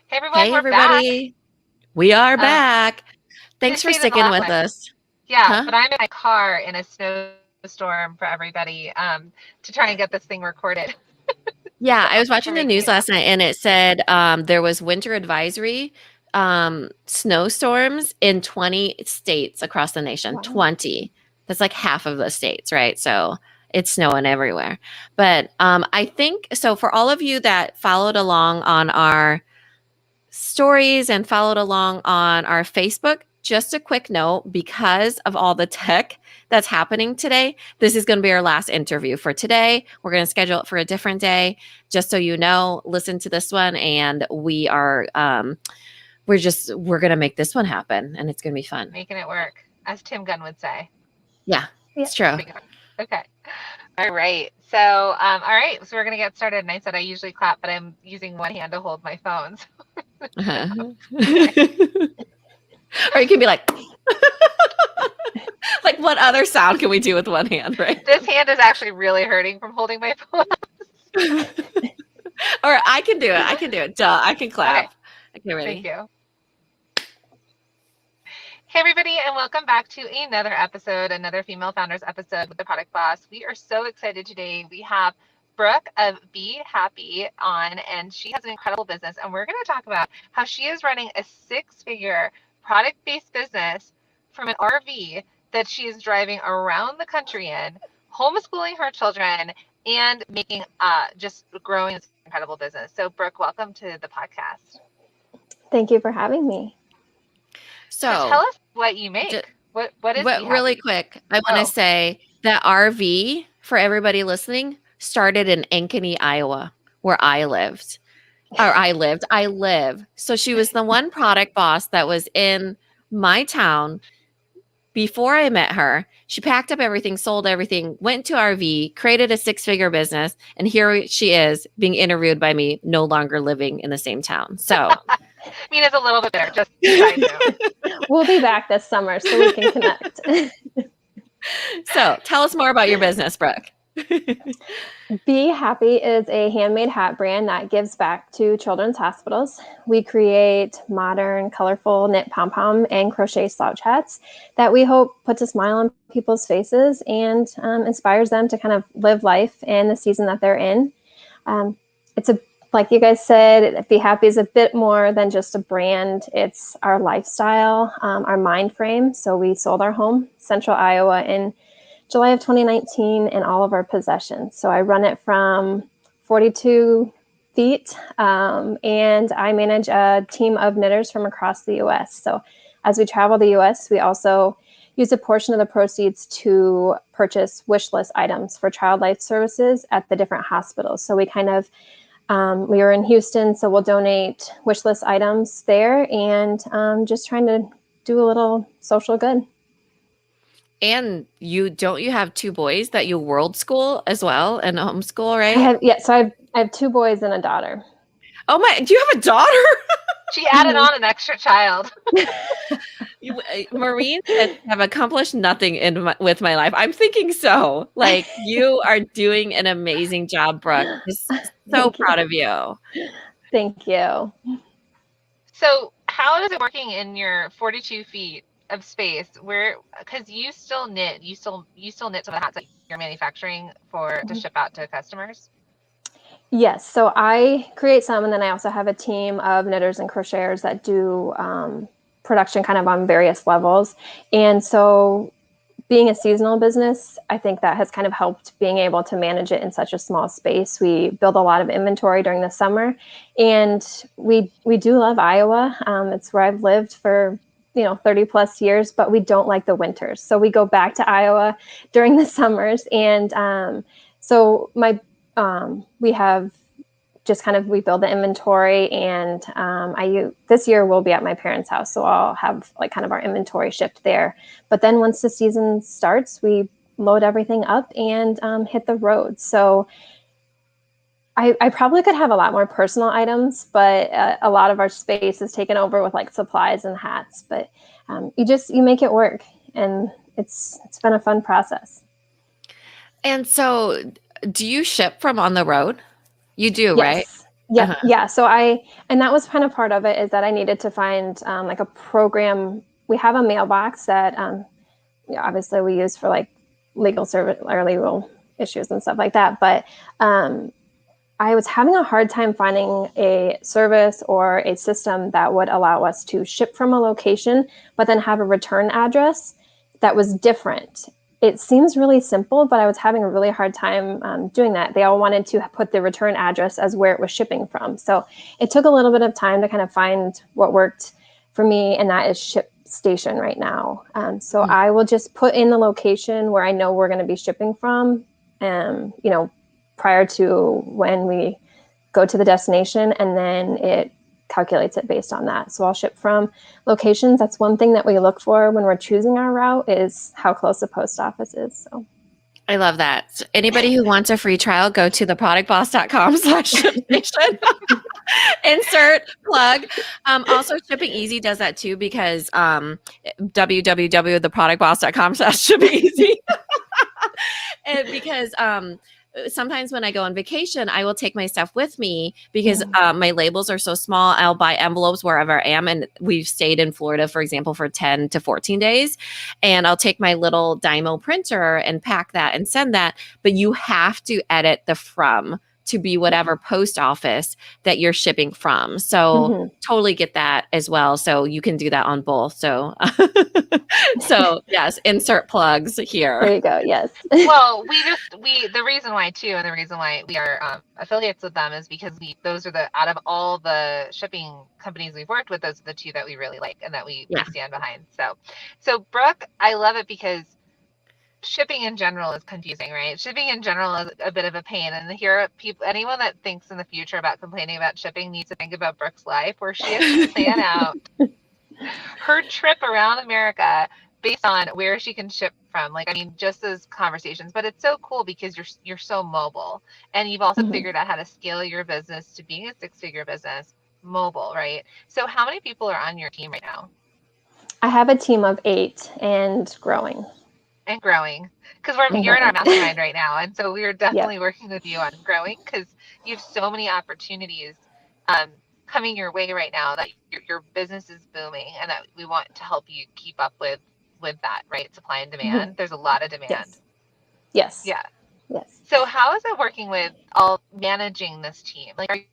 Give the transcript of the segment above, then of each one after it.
Hey everyone, Hey, we're back. everybody. We are Um, back. I Thanks didn't for say this the sticking last with time. us. Yeah, Huh? but I'm in my car in a snowstorm for everybody to try and get this thing recorded. So Yeah, I was we're watching the making it news last happen. night and it said there was winter advisory snowstorms in 20 states across the nation. Wow. 20. That's like half of the states, right? So it's snowing everywhere. But I think so for all of you that followed along on our stories and followed along on our Facebook, just a quick note because of all the tech that's happening today, this is going to be our last interview for today. We're going to schedule it for a different day. Just so you know, listen to this one and we're going to make this one happen and it's going to be fun. Making it work, as Tim Gunn would say. Yeah, Yeah. it's true. Okay. All right. So we're gonna get started. And I said I usually clap, but I'm using one hand to hold my phone. Uh-huh. Okay. Or you can be like what other sound can we do with one hand, right? This hand is actually really hurting from holding my phone. Or I can do it. I can do it. Duh, I can Okay. clap. Okay, Thank ready? you. Hey, everybody, and welcome back to another episode, another Female Founders episode with the Product Boss. We are so excited today. We have Brooke of b.e.happe on, and she has an incredible business. And we're going to talk about how she is running a six-figure product-based business from an RV that she is driving around the country in, homeschooling her children, and making just growing this incredible business. So, Brooke, welcome to the podcast. Thank you for having me. So, tell So, us what you j- make. What is really b.e.happe? quick, I want to Oh. say that RV for everybody listening started in Ankeny, Iowa, where I lived. Or I live. So she was the one product boss that was in my town before I met her. She packed up everything, sold everything, went to RV, created a six-figure business, and here she is being interviewed by me, no longer living in the same town. So, I mean, it's a little bit better, just side note. We'll be back this summer so we can connect. so tell us more about your business, Brooke. b.e.happe is a handmade hat brand that gives back to children's hospitals. We create modern, colorful knit pom-pom and crochet slouch hats that we hope puts a smile on people's faces and inspires them to kind of live life in the season that they're in. It's like you guys said, b.e.happe is a bit more than just a brand. It's our lifestyle, our mind frame. So we sold our home, Central Iowa, in July of 2019 and all of our possessions. So I run it from 42 feet and I manage a team of knitters from across the US. So as we travel the US, we also use a portion of the proceeds to purchase wish list items for child life services at the different hospitals. So we kind of we are in Houston, so we'll donate wish list items there and just trying to do a little social good. And you have two boys that you world school as well and homeschool, I right? have I have two boys and a daughter. Oh my, do you have a daughter? She added on an extra child. Maureen said, have accomplished nothing with my life. I'm thinking so. Like you are doing an amazing job, Brooke. Just so Thank you. proud of you. Thank you. So, how is it working in your 42 feet of space? Where, because you still knit, you still knit some of the hats that you're manufacturing for to ship out to customers. Yes, so I create some, and then I also have a team of knitters and crocheters that do production kind of on various levels. And so being a seasonal business, I think that has kind of helped being able to manage it in such a small space. We build a lot of inventory during the summer, and we do love Iowa. It's where I've lived for 30 plus years, but we don't like the winters. So we go back to Iowa during the summers, and so we have just kind of we build the inventory, and this year we'll be at my parents' house, so I'll have like kind of our inventory shipped there. But then once the season starts, we load everything up and hit the road. So I probably could have a lot more personal items, but a lot of our space is taken over with like supplies and hats. But you make it work, and it's been a fun process. And so, do you ship from on the road? You do, right? Yes. Yeah, yeah. And that was kind of part of it, is that I needed to find like a program. We have a mailbox that obviously we use for like legal service or legal issues and stuff like that. But um, I was having a hard time finding a service or a system that would allow us to ship from a location, but then have a return address that was different. It seems really simple, but I was having a really hard time doing that. They all wanted to put the return address as where it was shipping from. So it took a little bit of time to kind of find what worked for me, and that is ShipStation right now. So I will just put in the location where I know we're going to be shipping from, prior to when we go to the destination, and then it calculates it based on that. So I'll ship from locations. That's one thing that we look for when we're choosing our route, is how close the post office is. So I love that. Anybody who wants a free trial, go to theproductboss.com/shipstation. Insert plug. Also, Shipping Easy does that too, because www.theproductboss.com/shipping easy. And because sometimes when I go on vacation, I will take my stuff with me because my labels are so small. I'll buy envelopes wherever I am. And we've stayed in Florida, for example, for 10 to 14 days. And I'll take my little Dymo printer and pack that and send that. But you have to edit the from to be whatever post office that you're shipping from. So totally get that as well. So you can do that on both. So, so yes, insert plugs here. There you go. Yes. Well, the reason why too, and the reason why we are affiliates with them is because those are out of all the shipping companies we've worked with, those are the two that we really like and that we stand behind. So Brooke, I love it because shipping in general is confusing, right? Shipping in general is a bit of a pain. And here, anyone that thinks in the future about complaining about shipping needs to think about Brooke's life, where she has to plan out her trip around America based on where she can ship from. Like, I mean, just those conversations. But it's so cool because you're so mobile, and you've also figured out how to scale your business to being a 6-figure business mobile, right? So how many people are on your team right now? I have a team of 8 and growing. And growing, because you're in our mastermind right now, and so we're definitely working with you on growing, because you have so many opportunities coming your way right now that your business is booming, and that we want to help you keep up with that, right? Supply and demand. There's a lot of demand. Yes. Yeah. Yes. So how is it working with all managing this team? Like,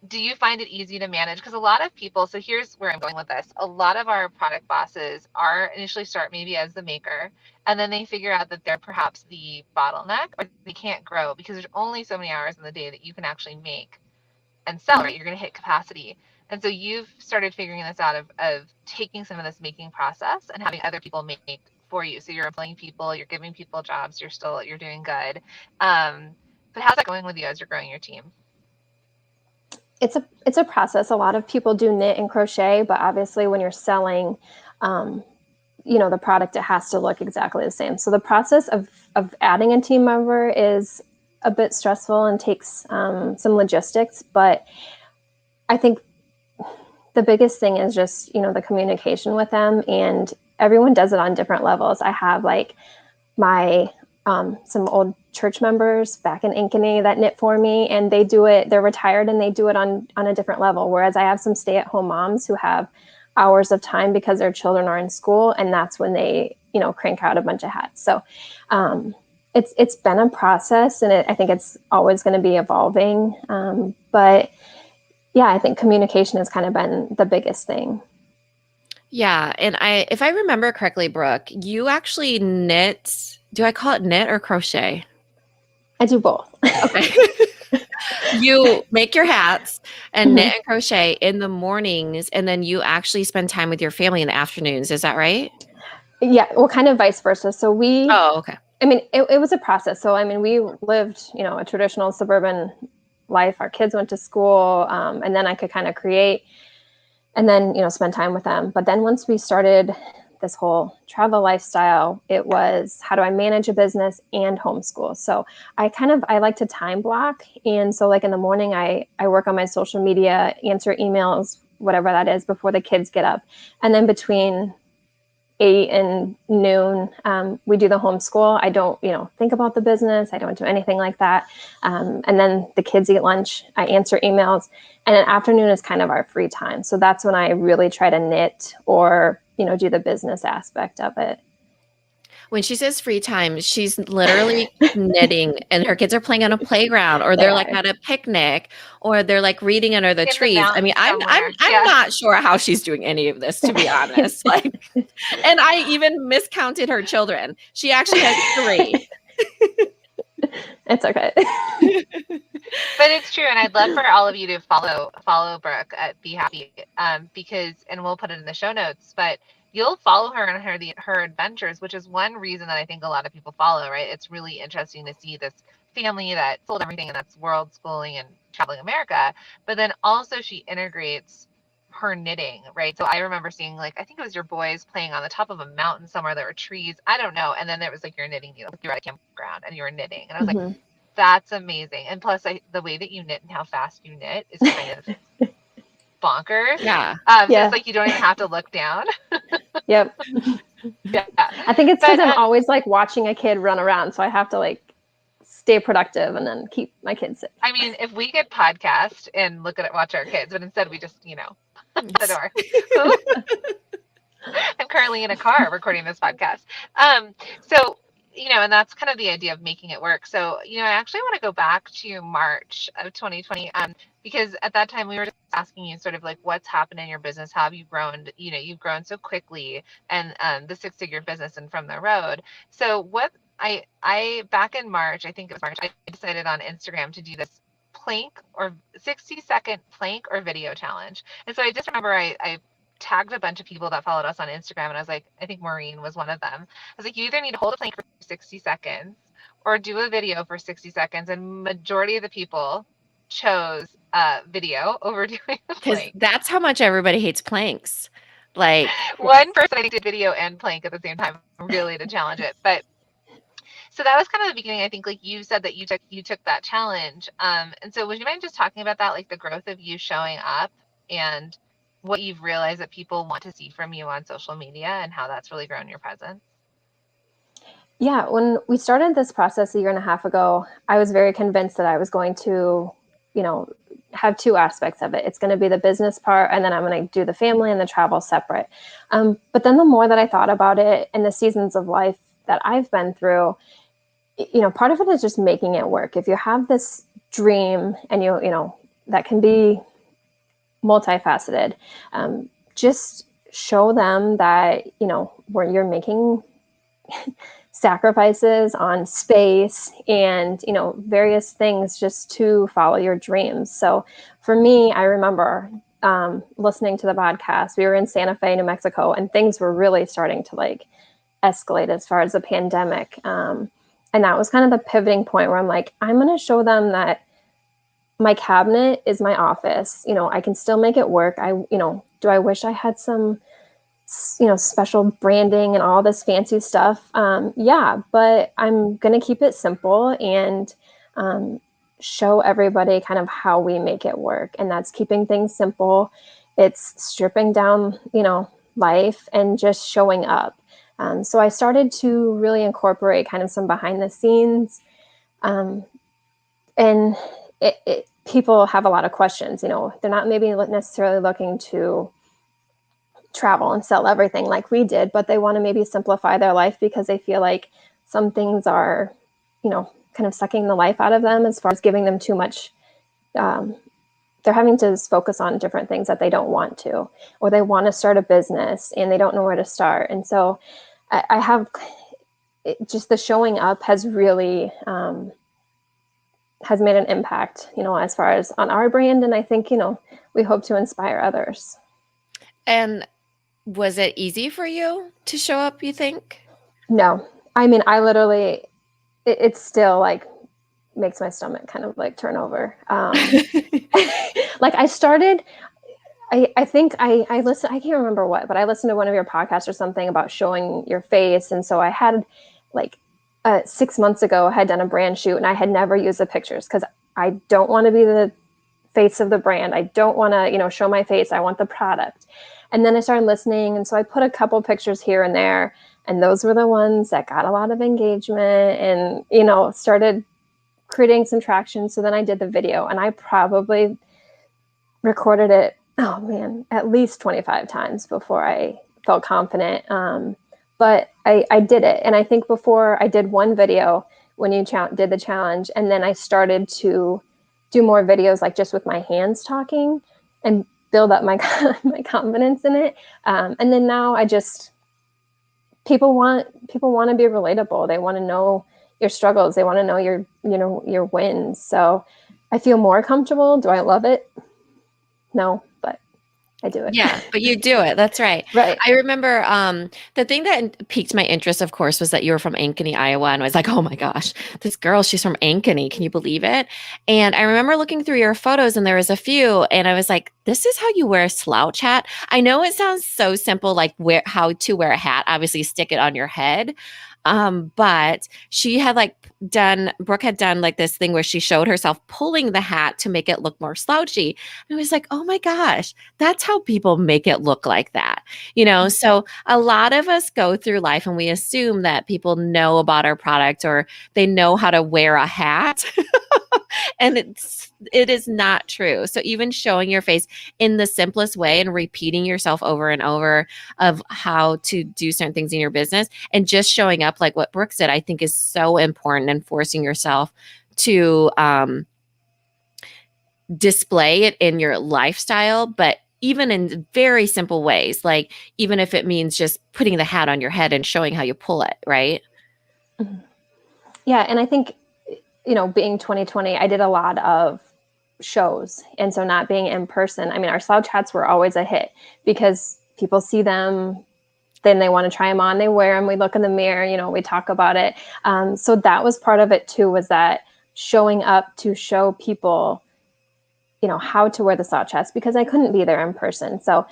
do you find it easy to manage? Because a lot of people, so here's where I'm going with this. A lot of our product bosses initially start maybe as the maker, and then they figure out that they're perhaps the bottleneck, or they can't grow because there's only so many hours in the day that you can actually make and sell, right? You're going to hit capacity. And so you've started figuring this out of taking some of this making process and having other people make for you. So you're employing people, you're giving people jobs, you're doing good. But how's that going with you as you're growing your team? It's a process. A lot of people do knit and crochet, but obviously when you're selling, the product, it has to look exactly the same. So the process of adding a team member is a bit stressful and takes some logistics, but I think the biggest thing is just, the communication with them, and everyone does it on different levels. I have like my some old church members back in Ankeny that knit for me, and they're retired and they do it on a different level. Whereas I have some stay-at-home moms who have hours of time because their children are in school, and that's when they, crank out a bunch of hats. So it's been a process, and I think it's always going to be evolving. But yeah, I think communication has kind of been the biggest thing. Yeah. And if I remember correctly, Brooke, you actually knit. Do I call it knit or crochet? I do both. Okay. You make your hats and knit and crochet in the mornings, and then you actually spend time with your family in the afternoons. Is that right? Yeah. Well, kind of vice versa. So Oh, okay. I mean, it was a process. So, I mean, we lived, a traditional suburban life. Our kids went to school, and then I could kind of create and then, spend time with them. But then once we started this whole travel lifestyle, it was, how do I manage a business and homeschool? So I like to time block. And so like in the morning, I work on my social media, answer emails, whatever that is, before the kids get up. And then between 8 and noon, we do the homeschool. I don't, think about the business. I don't do anything like that. And then the kids eat lunch. I answer emails. And then afternoon is kind of our free time. So that's when I really try to knit or, do the business aspect of it. When she says free time, she's literally knitting and her kids are playing on a playground or they're like at a picnic or they're like reading under the trees. I mean, I'm not sure how she's doing any of this, to be honest. Like, and I even miscounted her children. She actually has 3. It's okay. But it's true, and I'd love for all of you to follow Brooke at b.e.happe, because, and we'll put it in the show notes, but you'll follow her and her adventures, which is one reason that I think a lot of people follow, right? It's really interesting to see this family that sold everything and that's world schooling and traveling America, but then also she integrates her knitting, right? So I remember seeing, like, I think it was your boys playing on the top of a mountain somewhere, there were trees, I don't know, and then there was like your knitting needle, you're at a campground and you were knitting, and I was like, that's amazing. And plus, the way that you knit and how fast you knit is kind of bonkers. Yeah. So it's like you don't even have to look down. Yep. Yeah. I think it's because I'm always like watching a kid run around, so I have to like stay productive and then keep my kids safe. I mean, if we could podcast and watch our kids, but instead we just, the door. I'm currently in a car recording this podcast. So, and that's kind of the idea of making it work. So, I actually want to go back to March of 2020, because at that time we were just asking you sort of like what's happened in your business, how have you grown, you've grown so quickly, and the 6-figure business and from the road. So what I back in March, I think it was March, I decided on Instagram to do this plank or 60-second plank or video challenge. And so I just remember I tagged a bunch of people that followed us on Instagram, and I was like, I think Maureen was one of them. I was like, you either need to hold a plank for 60 seconds or do a video for 60 seconds. And majority of the people chose video over doing a plank. That's how much everybody hates planks. Like, one person I think did video and plank at the same time, really, to challenge it. But so that was kind of the beginning. I think, like you said, that you took that challenge. And so would you mind just talking about that, like the growth of you showing up and what you've realized that people want to see from you on social media and how that's really grown your presence? Yeah, when we started this process a year and a half ago, I was very convinced that I was going to, have 2 aspects of it. It's going to be the business part, and then I'm going to do the family and the travel separate. But then the more that I thought about it and the seasons of life that I've been through, part of it is just making it work. If you have this dream and that can be multifaceted, just show them that, where you're making sacrifices on space and, various things just to follow your dreams. So for me, I remember listening to the podcast. We were in Santa Fe, New Mexico, and things were really starting to like escalate as far as the pandemic. And that was kind of the pivoting point where I'm like, I'm going to show them that my cabinet is my office. I can still make it work. Do I wish I had some, special branding and all this fancy stuff? Yeah, but I'm going to keep it simple and show everybody kind of how we make it work. And that's keeping things simple. It's stripping down, life and just showing up. So I started to really incorporate kind of some behind the scenes. And people have a lot of questions. They're not maybe necessarily looking to travel and sell everything like we did, but they want to maybe simplify their life because they feel like some things are, kind of sucking the life out of them as far as giving them too much. They're having to focus on different things that they don't want to, or they want to start a business and they don't know where to start. And so I have just the showing up has really has made an impact, as far as on our brand. And I think, we hope to inspire others. And was it easy for you to show up, you think? No. I mean, I literally, it's still like makes my stomach kind of like turn over. Like I started, I think I listened, I can't remember what, but I listened to one of your podcasts or something about showing your face. And so I had like 6 months ago, I had done a brand shoot and I had never used the pictures because I don't want to be the face of the brand. I don't want to, show my face. I want the product. And then I started listening. And so I put a couple pictures here and there. And those were the ones that got a lot of engagement and, started creating some traction. So then I did the video, and I probably recorded it, oh man, at least 25 times before I felt confident. But I did it. And I think before I did one video when you did the challenge, and then I started to do more videos, like just with my hands talking, and build up my my confidence in it. And then now people want to be relatable. They want to know your struggles. They want to know your wins. So I feel more comfortable. Do I love it? No, but I do it. Yeah, but you do it. That's right. Right. I remember the thing that piqued my interest, of course, was that you were from Ankeny, Iowa. And I was like, oh my gosh, this girl, she's from Ankeny. Can you believe it? And I remember looking through your photos, and there was a few, and I was like, this is how you wear a slouch hat. I know it sounds so simple, like how to wear a hat, obviously stick it on your head. But she had Brooke had done like this thing where she showed herself pulling the hat to make it look more slouchy. And I was like, oh my gosh, that's how people make it look like that. So a lot of us go through life and we assume that people know about our product or they know how to wear a hat. And it is not true. So even showing your face in the simplest way and repeating yourself over and over of how to do certain things in your business and just showing up like what Brooke said, I think is so important, and forcing yourself to display it in your lifestyle, but even in very simple ways, like even if it means just putting the hat on your head and showing how you pull it, right? Mm-hmm. Yeah. And I think, being 2020, I did a lot of shows. And so not being in person, I mean, our slouch hats were always a hit because people see them, then they want to try them on, they wear them, we look in the mirror, we talk about it. So that was part of it too, was that showing up to show people, how to wear the slouch hats, because I couldn't be there in person. So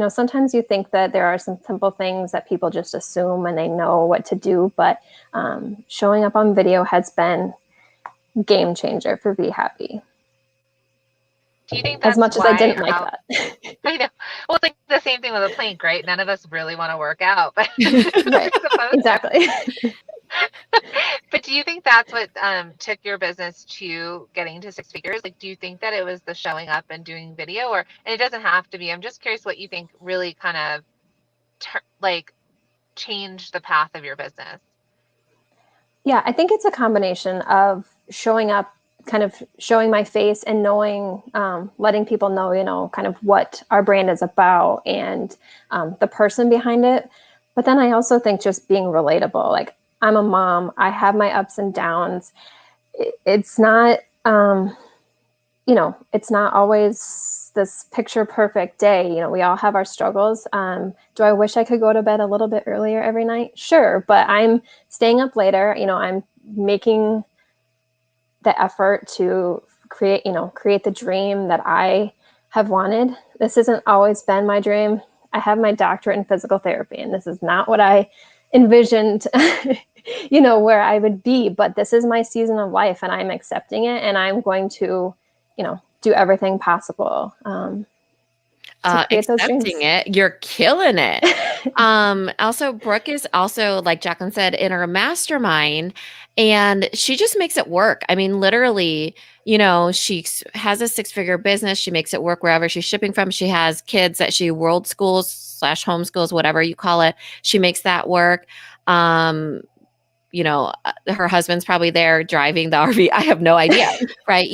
sometimes you think that there are some simple things that people just assume and they know what to do, but showing up on video has been game changer for b.e.happe. Do you think that's as much as I didn't like that? I know. Well, it's like the same thing with a plank, right? None of us really want to work out, but right, exactly. But do you think that's what took your business to getting to six figures? Like, do you think that it was the showing up and doing video, and it doesn't have to be? I'm just curious what you think really kind of changed the path of your business. Yeah, I think it's a combination of showing up, kind of showing my face and knowing, letting people know, kind of what our brand is about and the person behind it. But then I also think just being relatable. Like, I'm a mom, I have my ups and downs. It's not, it's not always this picture perfect day. We all have our struggles. Do I wish I could go to bed a little bit earlier every night? Sure. But I'm staying up later. I'm making the effort to create the dream that I have wanted. This hasn't always been my dream. I have my doctorate in physical therapy, and this is not what I envisioned, where I would be, but this is my season of life and I'm accepting it, and I'm going to, do everything possible. Accepting it, you're killing it. Also, Brooke is also, like Jacqueline said, in her mastermind, and she just makes it work. I mean, literally, she has a six-figure business. She makes it work wherever she's shipping from. She has kids that she world schools / homeschools, whatever you call it. She makes that work. Her husband's probably there driving the RV. I have no idea. Right.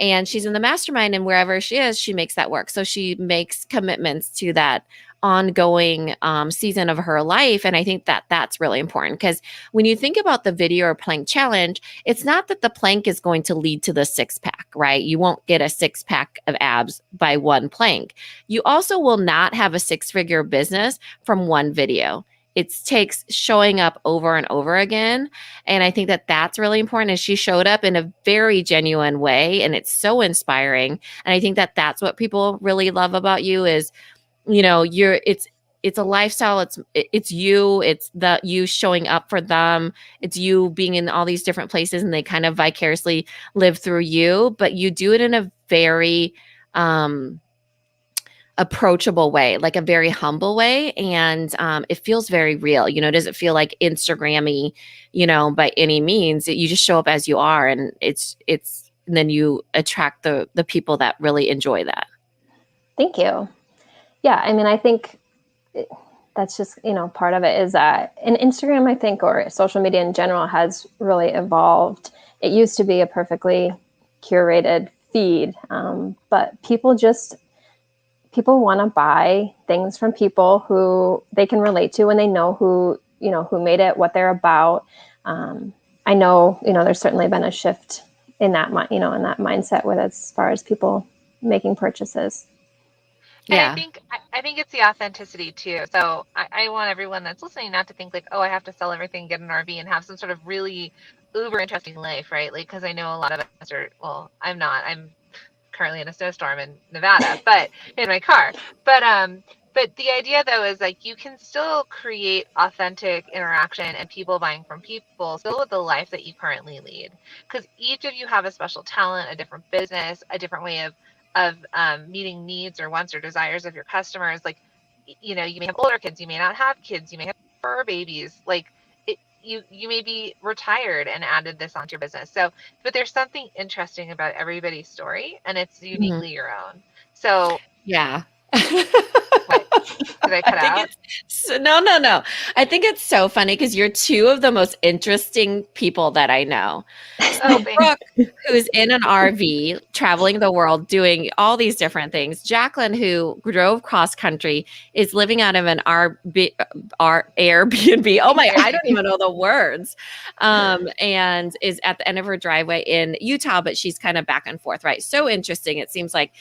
And she's in the mastermind, and wherever she is, she makes that work. So she makes commitments to that ongoing season of her life. And I think that that's really important, because when you think about the video or plank challenge, it's not that the plank is going to lead to the six pack, right? You won't get a six pack of abs by one plank. You also will not have a six-figure business from one video. It takes showing up over and over again. And I think that that's really important. And she showed up in a very genuine way, and it's so inspiring. And I think that that's what people really love about you is, it's a lifestyle. It's you, it's you showing up for them. It's you being in all these different places, and they kind of vicariously live through you, but you do it in a very, approachable way, like a very humble way. And it feels very real. You know, does it feel like Instagrammy, you know, by any means? You just show up as you are, and and then you attract the people that really enjoy that. Thank you. Yeah, I mean, I think that's just, part of it is that in Instagram, I think, or social media in general, has really evolved. It used to be a perfectly curated feed, but people want to buy things from people who they can relate to, and they know who made it, what they're about. I know, there's certainly been a shift in that, in that mindset with as far as people making purchases. And Yeah. I think it's the authenticity too. So I want everyone that's listening not to think like, oh, I have to sell everything, get an RV, and have some sort of really uber interesting life, right? Like, because I know a lot of us are. Well, I'm not. I'm currently in a snowstorm in Nevada, but in my car. But the idea though is like you can still create authentic interaction and people buying from people still with the life that you currently lead, because each of you have a special talent, a different business, a different way of meeting needs or wants or desires of your customers. Like, you may have older kids, you may not have kids, you may have fur babies. Like, you may be retired and added this onto your business. So, but there's something interesting about everybody's story, and it's uniquely your own. So, Yeah. what did I cut out? No. I think it's so funny because you're two of the most interesting people that I know. So Brooke, who's in an RV, traveling the world, doing all these different things. Jacqueline, who drove cross country, is living out of an Airbnb. Oh my, I don't even know the words. And is at the end of her driveway in Utah, but she's kind of back and forth, right? So interesting. It seems like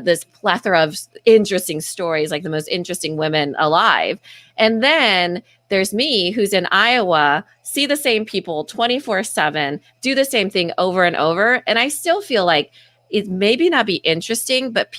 this plethora of interesting stories, like the most interesting women alive. And then there's me, who's in Iowa, see the same people 24/7, do the same thing over and over. And I still feel like it maybe not be interesting, but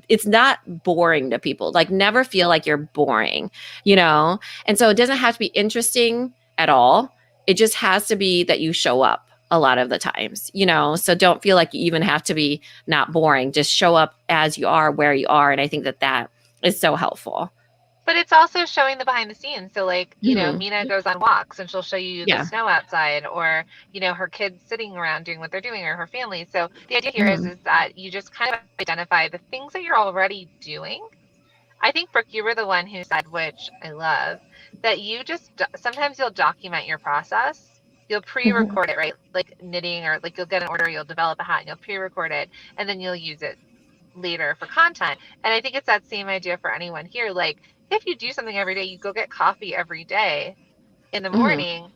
it's not boring to people. Like, never feel like you're boring, you know? And so it doesn't have to be interesting at all. It just has to be that you show up a lot of the times, you know? So don't feel like you even have to be not boring. Just show up as you are, where you are. And I think that is so helpful. But it's also showing the behind the scenes. So like, Mhm. Mina goes on walks and she'll show you the Yeah. snow outside, or, her kids sitting around doing what they're doing, or her family. So the idea here Mhm. is that you just kind of identify the things that you're already doing. I think, Brooke, you were the one who said, which I love, that you just sometimes you'll document your process. You'll pre-record it, right? Like knitting, or like you'll get an order, you'll develop a hat, and you'll pre-record it, and then you'll use it later for content. And I think it's that same idea for anyone here. Like, if you do something every day, you go get coffee every day in the Mhm. morning,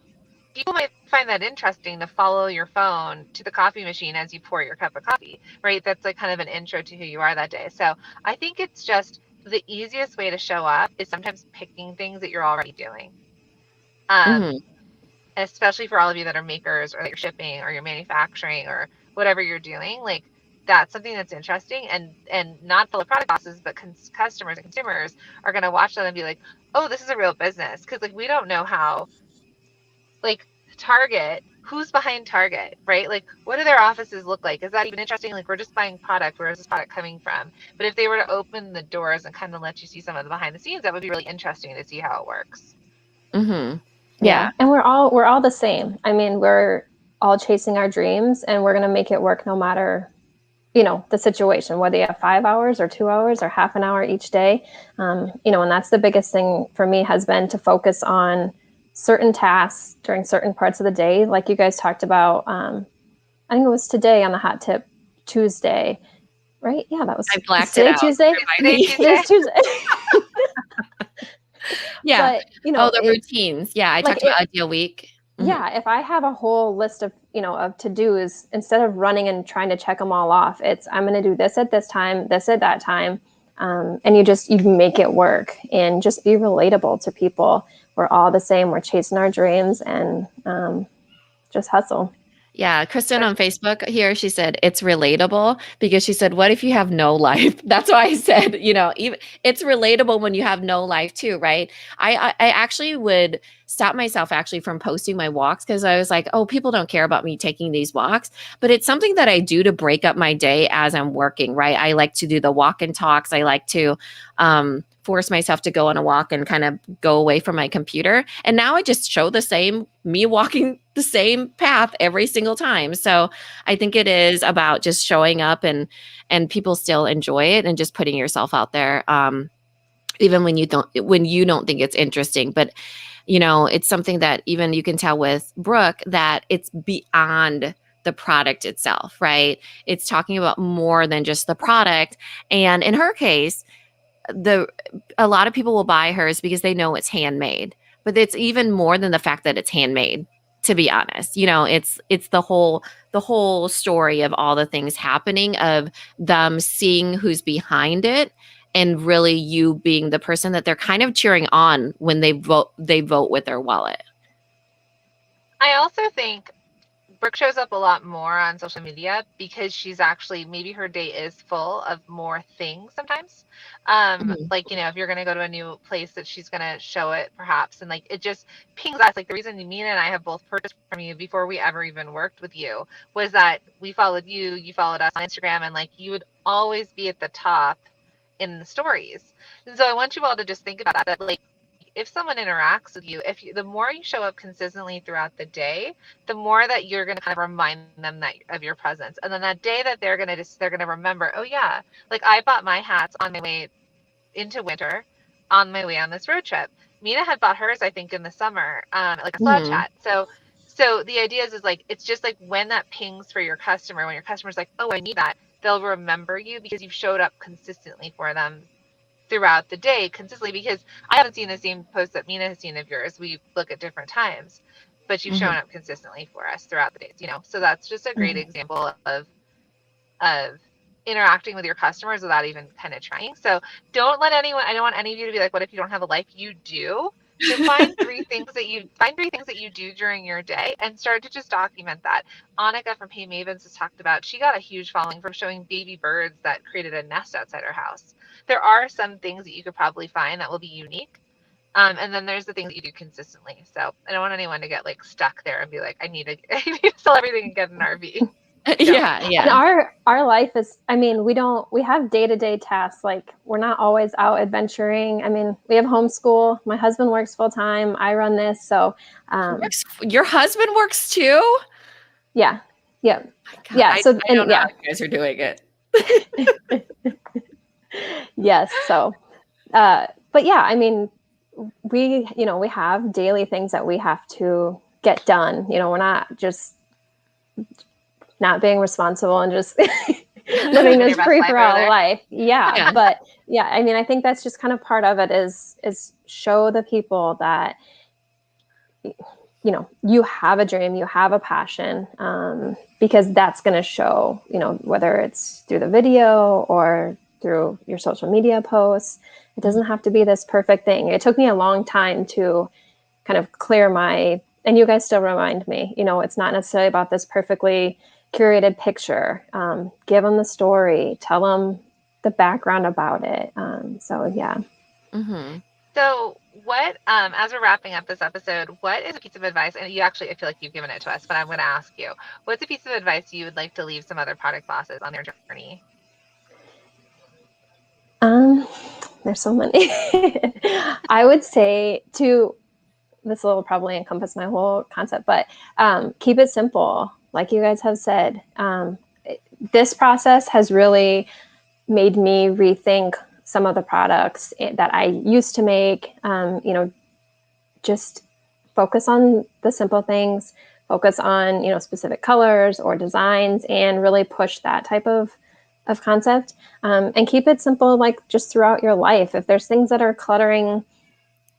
people might find that interesting to follow your phone to the coffee machine as you pour your cup of coffee, right? That's like kind of an intro to who you are that day. So I think it's just the easiest way to show up is sometimes picking things that you're already doing. Mhm. Especially for all of you that are makers, or that you're shipping, or you're manufacturing, or whatever you're doing. Like, that's something that's interesting, and not full of product bosses, but customers and consumers are going to watch that and be like, oh, this is a real business. Because like, we don't know how, like, Target, who's behind Target, right? Like, what do their offices look like? Is that even interesting? Like, we're just buying product. Where is this product coming from? But if they were to open the doors and kind of let you see some of the behind the scenes, that would be really interesting to see how it works. Mhm. Yeah, and we're all the same. I mean, we're all chasing our dreams, and we're going to make it work no matter, the situation, whether you have 5 hours or 2 hours or half an hour each day. And that's the biggest thing for me, has been to focus on certain tasks during certain parts of the day. Like you guys talked about, I think it was today on the Hot Tip Tuesday, right? Yeah, that I was blacked it today, out. Tuesday. Today, Today's Tuesday. Yeah. But Oh, the routines. Yeah, I like talked about Ideal Week. Mhm. yeah, if I have a whole list of, of to-dos, instead of running and trying to check them all off, it's, I'm going to do this at this time, this at that time. And you make it work, and just be relatable to people. We're all the same. We're chasing our dreams, and just hustle. Yeah, Kristen on Facebook here, she said it's relatable because she said, "What if you have no life?" That's why I said, even it's relatable when you have no life too, right? I actually would stop myself actually from posting my walks because I was like, "Oh, people don't care about me taking these walks," but it's something that I do to break up my day as I'm working, right? I like to do the walk and talks. I like to force myself to go on a walk and kind of go away from my computer. And now I just show the same me walking the same path every single time. So I think it is about just showing up and people still enjoy it and just putting yourself out there. Even when you don't think it's interesting, but it's something that even you can tell with Brooke that it's beyond the product itself, right? It's talking about more than just the product. And in her case, a lot of people will buy hers because they know it's handmade, but it's even more than the fact that it's handmade, to be honest. It's the whole story of all the things happening, of them seeing who's behind it, and really you being the person that they're kind of cheering on when they vote with their wallet. I also think Brooke shows up a lot more on social media because she's actually, maybe her day is full of more things sometimes. Mhm. Like, if you're going to go to a new place that she's going to show it perhaps. And like, it just pings us. Like the reason Mina and I have both purchased from you before we ever even worked with you was that we followed you, you followed us on Instagram, and like you would always be at the top in the stories. And so I want you all to just think about that like, if someone interacts with you, the more you show up consistently throughout the day, the more that you're going to kind of remind them that of your presence. And then that day that they're going to remember, oh yeah, like I bought my hats on my way into winter on my way on this road trip. Mina had bought hers, I think, in the summer, like a slouch Mhm. hat. So the idea is like, it's just like when that pings for your customer, when your customer's like, oh, I need that, they'll remember you because you've showed up consistently for them throughout the day consistently, because I haven't seen the same post that Mina has seen of yours. We look at different times, but you've shown Mhm. up consistently for us throughout the days, So that's just a great Mhm. example of interacting with your customers without even kind of trying. So I don't want any of you to be like, what if you don't have a life? You do. So find three things that you do during your day and start to just document that. Annika from Pay Mavens has talked about, she got a huge following from showing baby birds that created a nest outside her house. There are some things that you could probably find that will be unique. And then there's the things that you do consistently. So I don't want anyone to get like stuck there and be like, I need to sell everything and get an RV. Don't. Yeah, And yeah. our life is, I mean, we have day-to-day tasks. Like we're not always out adventuring. I mean, we have homeschool. My husband works full time. I run this. So Your husband works too? yeah. Yeah. God, Yeah. I So don't and know how yeah. you guys are doing it. Yes. So but yeah, I mean, we have daily things that we have to get done. We're not just not being responsible and just living Living this your best free life for over all there. life. Yeah, Yeah. but yeah, I mean, I think that's just kind of part of it is show the people that you have a dream, you have a passion, because that's going to show. Whether it's through the video or through your social media posts. It Mhm. doesn't have to be this perfect thing. It took me a long time to kind of clear my, and you guys still remind me, it's not necessarily about this perfectly curated picture. Give them the story, tell them the background about it. So yeah. Mhm. So what, as we're wrapping up this episode, what is a piece of advice, and you actually, I feel like you've given it to us, but I'm going to ask you, what's a piece of advice you would like to leave some other product bosses on their journey? Um, there's so many. I would say to this will probably encompass my whole concept, but keep it simple. Like you guys have said, this process has really made me rethink some of the products that I used to make. Just focus on the simple things, focus on specific colors or designs, and really push that type of concept. And keep it simple, like just throughout your life. If there's things that are cluttering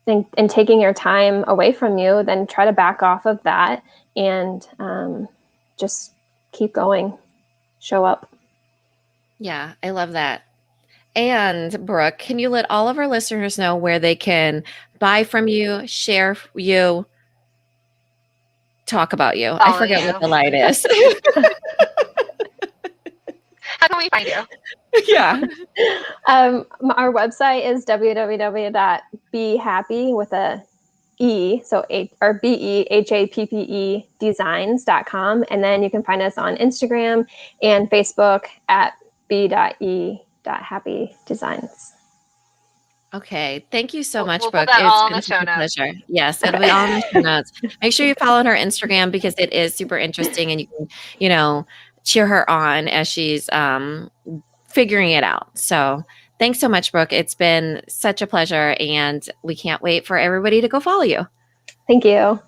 and taking your time away from you, then try to back off of that and just keep going, show up. Yeah, I love that. And Brooke, can you let all of our listeners know where they can buy from you, share you, talk about you. I Follow forget you. what the light is. How can we find you? Yeah. Our website is www.b.e.happe with a E, so or B-E-H-A-P-P-E designs.com. And then you can find us on Instagram and Facebook at b.e.happe designs. Okay. Thank you so much, We'll put Brooke. that It's all in been the such show a notes. pleasure. Yes, it'll be all in the show notes. Make sure you follow her Instagram because it is super interesting and you can, cheer her on as she's figuring it out. So thanks so much, Brooke. It's been such a pleasure and we can't wait for everybody to go follow you. Thank you.